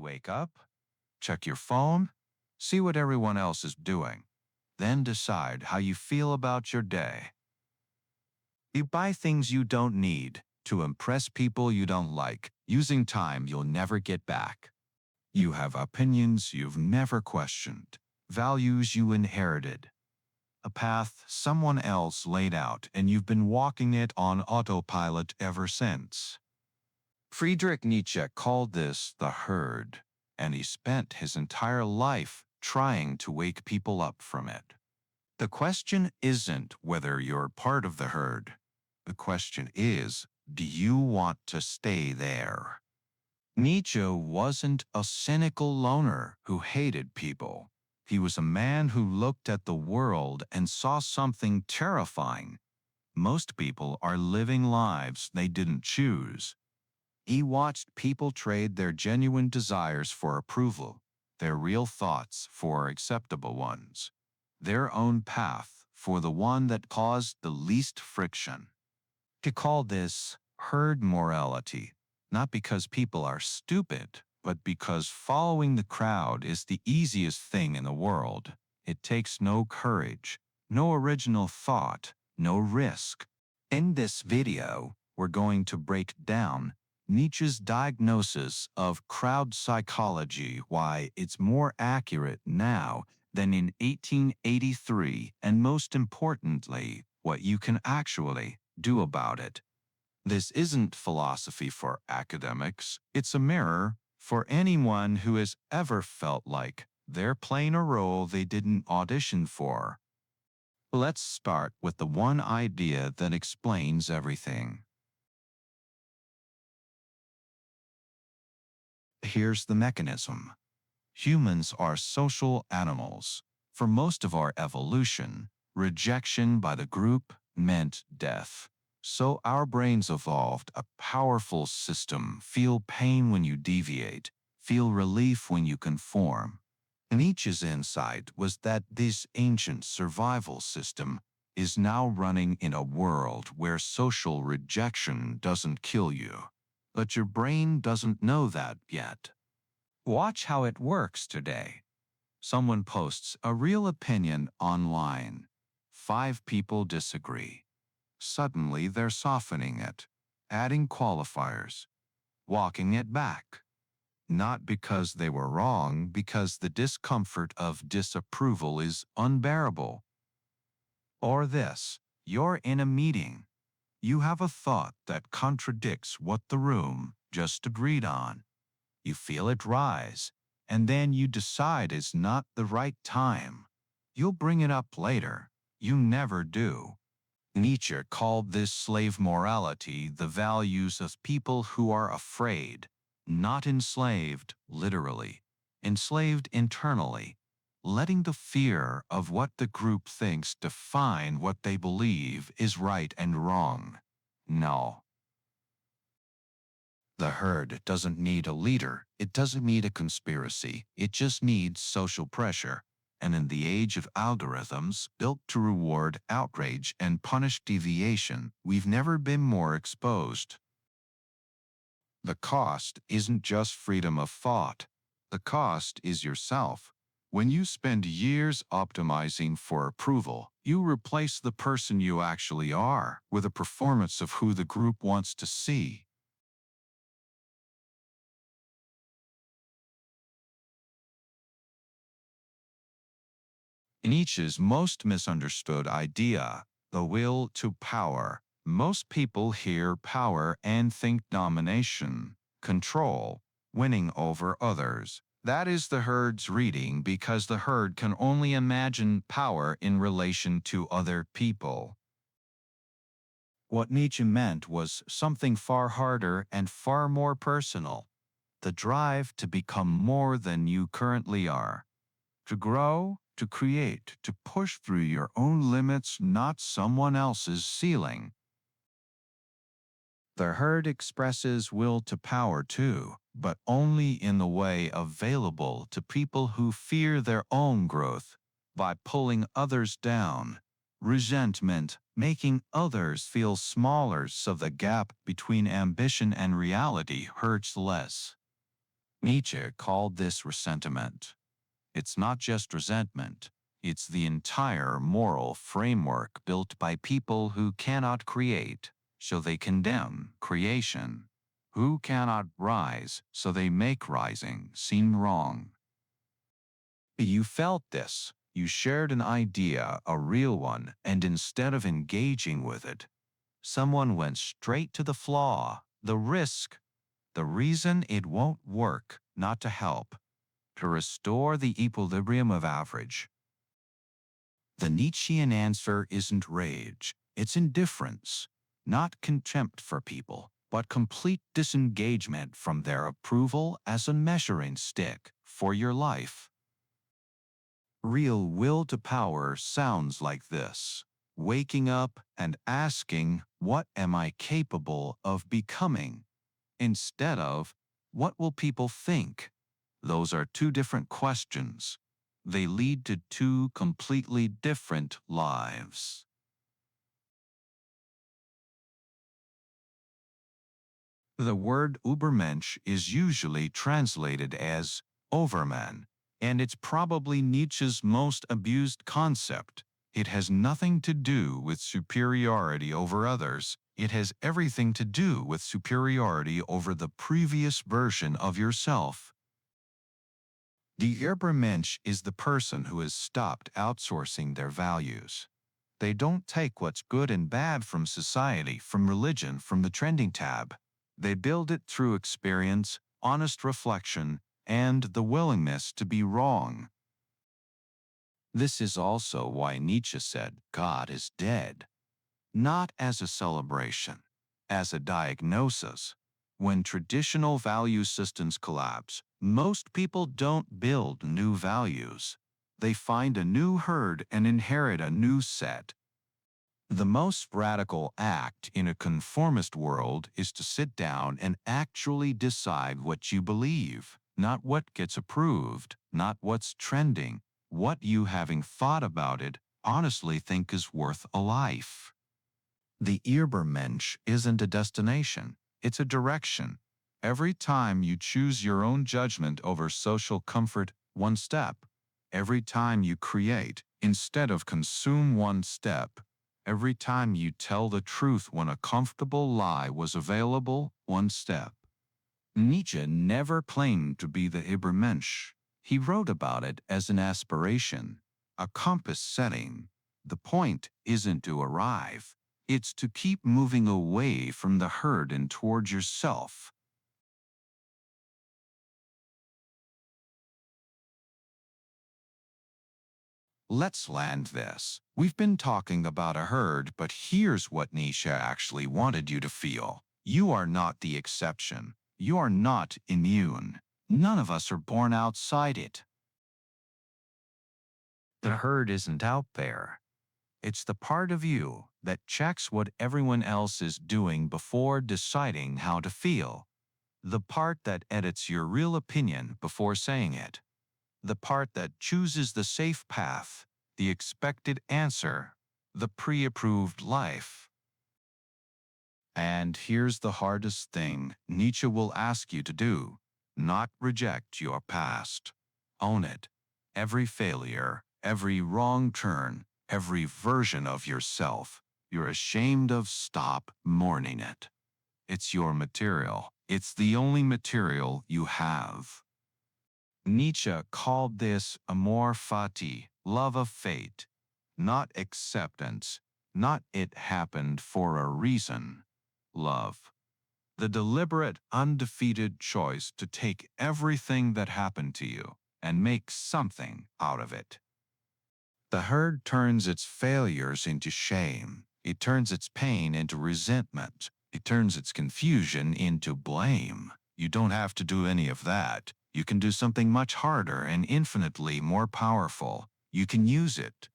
wake up, check your phone, see what everyone else is doing, then decide how you feel about your day. You buy things you don't need to impress people you don't like, using time you'll never get back. You have opinions you've never questioned, values you inherited, a path someone else laid out, and you've been walking it on autopilot ever since. Friedrich Nietzsche called this the herd, and he spent his entire life trying to wake people up from it. The question isn't whether you're part of the herd. The question is, do you want to stay there? Nietzsche wasn't a cynical loner who hated people. He was a man who looked at the world and saw something terrifying. Most people are living lives they didn't choose. He watched people trade their genuine desires for approval, their real thoughts for acceptable ones, their own path for the one that caused the least friction. He called this herd morality, not because people are stupid, but because following the crowd is the easiest thing in the world. It takes no courage, no original thought, no risk. In this video, we're going to break down Nietzsche's diagnosis of crowd psychology, why it's more accurate now than in 1883, and most importantly, what you can actually do about it. This isn't philosophy for academics, it's a mirror for anyone who has ever felt like they're playing a role they didn't audition for. Let's start with the one idea that explains everything. Here's the mechanism. Humans are social animals. For most of our evolution, rejection by the group meant death. So our brains evolved a powerful system: feel pain when you deviate, feel relief when you conform. Nietzsche's insight was that this ancient survival system is now running in a world where social rejection doesn't kill you. But your brain doesn't know that yet. Watch how it works today. Someone posts a real opinion online. 5 people disagree. Suddenly they're softening it, adding qualifiers, walking it back. Not because they were wrong, because the discomfort of disapproval is unbearable. Or this, you're in a meeting. You have a thought that contradicts what the room just agreed on. You feel it rise, and then you decide it's not the right time. You'll bring it up later. You never do. Nietzsche called this slave morality, the values of people who are afraid, not enslaved literally, enslaved internally, letting the fear of what the group thinks define what they believe is right and wrong. No. The herd doesn't need a leader, it doesn't need a conspiracy, it just needs social pressure. And in the age of algorithms built to reward outrage and punish deviation, we've never been more exposed. The cost isn't just freedom of thought. The cost is yourself. When you spend years optimizing for approval, you replace the person you actually are with a performance of who the group wants to see. Nietzsche's most misunderstood idea, the will to power. Most people hear power and think domination, control, winning over others. That is the herd's reading, because the herd can only imagine power in relation to other people. What Nietzsche meant was something far harder and far more personal. The drive to become more than you currently are. To grow, to create, to push through your own limits, not someone else's ceiling. The herd expresses will to power too, but only in the way available to people who fear their own growth, by pulling others down. Resentment, making others feel smaller so the gap between ambition and reality hurts less. Nietzsche called this resentment. It's not just resentment, it's the entire moral framework built by people who cannot create, so they condemn creation, who cannot rise, so they make rising seem wrong. You felt this. You shared an idea, a real one, and instead of engaging with it, someone went straight to the flaw, the risk, the reason it won't work, not to help, to restore the equilibrium of average. The Nietzschean answer isn't rage, it's indifference, not contempt for people, but complete disengagement from their approval as a measuring stick for your life. Real will to power sounds like this: waking up and asking, what am I capable of becoming? Instead of, what will people think? Those are two different questions. They lead to two completely different lives. The word Übermensch is usually translated as overman, and it's probably Nietzsche's most abused concept. It has nothing to do with superiority over others. It has everything to do with superiority over the previous version of yourself. The Übermensch is the person who has stopped outsourcing their values. They don't take what's good and bad from society, from religion, from the trending tab. They build it through experience, honest reflection, and the willingness to be wrong. This is also why Nietzsche said God is dead, not as a celebration, as a diagnosis. When traditional value systems collapse, most people don't build new values. They find a new herd and inherit a new set. The most radical act in a conformist world is to sit down and actually decide what you believe, not what gets approved, not what's trending, what you, having thought about it, honestly think is worth a life. The Übermensch isn't a destination, it's a direction. Every time you choose your own judgment over social comfort, one step. Every time you create, instead of consume, one step. Every time you tell the truth when a comfortable lie was available, one step. Nietzsche never claimed to be the Übermensch. He wrote about it as an aspiration, a compass setting. The point isn't to arrive, it's to keep moving away from the herd and towards yourself. Let's land this. We've been talking about a herd, but here's what Nietzsche actually wanted you to feel. You are not the exception. You are not immune. None of us are born outside it. The herd isn't out there. It's the part of you that checks what everyone else is doing before deciding how to feel. The part that edits your real opinion before saying it. The part that chooses the safe path, the expected answer, the pre-approved life. And here's the hardest thing Nietzsche will ask you to do: not reject your past. Own it. Every failure, every wrong turn, every version of yourself you're ashamed of, stop mourning it. It's your material. It's the only material you have. Nietzsche called this Amor Fati, love of fate, not acceptance, not it happened for a reason. Love. The deliberate, undefeated choice to take everything that happened to you and make something out of it. The herd turns its failures into shame. It turns its pain into resentment. It turns its confusion into blame. You don't have to do any of that. You can do something much harder and infinitely more powerful. You can use it.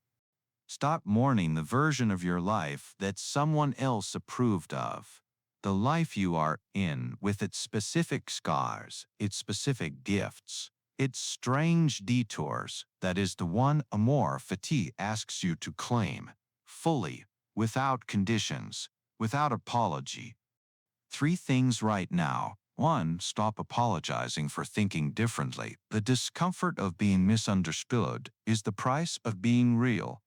Stop mourning the version of your life that someone else approved of. The life you are in, with its specific scars, its specific gifts, its strange detours, that is the one Amor Fati asks you to claim, fully, without conditions, without apology. 3 things right now. 1. Stop apologizing for thinking differently. The discomfort of being misunderstood is the price of being real.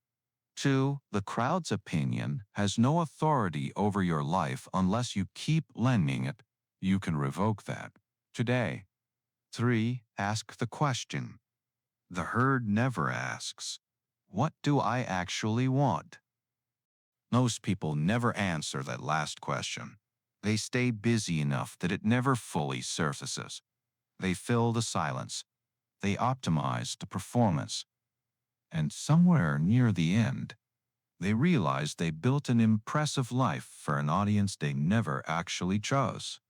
2. The crowd's opinion has no authority over your life unless you keep lending it. You can revoke that today. 3. Ask the question. The herd never asks, "What do I actually want?" Most people never answer that last question. They stay busy enough that it never fully surfaces. They fill the silence. They optimize the performance. And somewhere near the end, they realize they built an impressive life for an audience they never actually chose.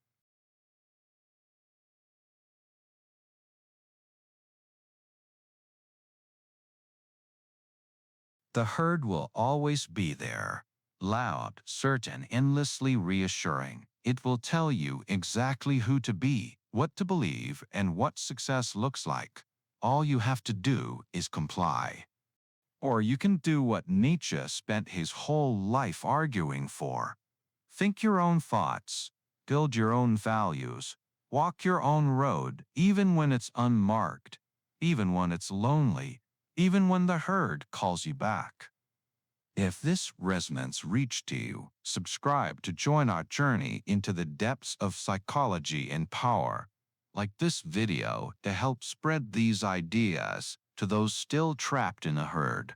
The herd will always be there, loud, certain, endlessly reassuring. It will tell you exactly who to be, what to believe, and what success looks like. All you have to do is comply. Or you can do what Nietzsche spent his whole life arguing for. Think your own thoughts, build your own values, walk your own road, even when it's unmarked, even when it's lonely, even when the herd calls you back. If this resonance reached you, subscribe to join our journey into the depths of psychology and power, like this video, to help spread these ideas to those still trapped in a herd.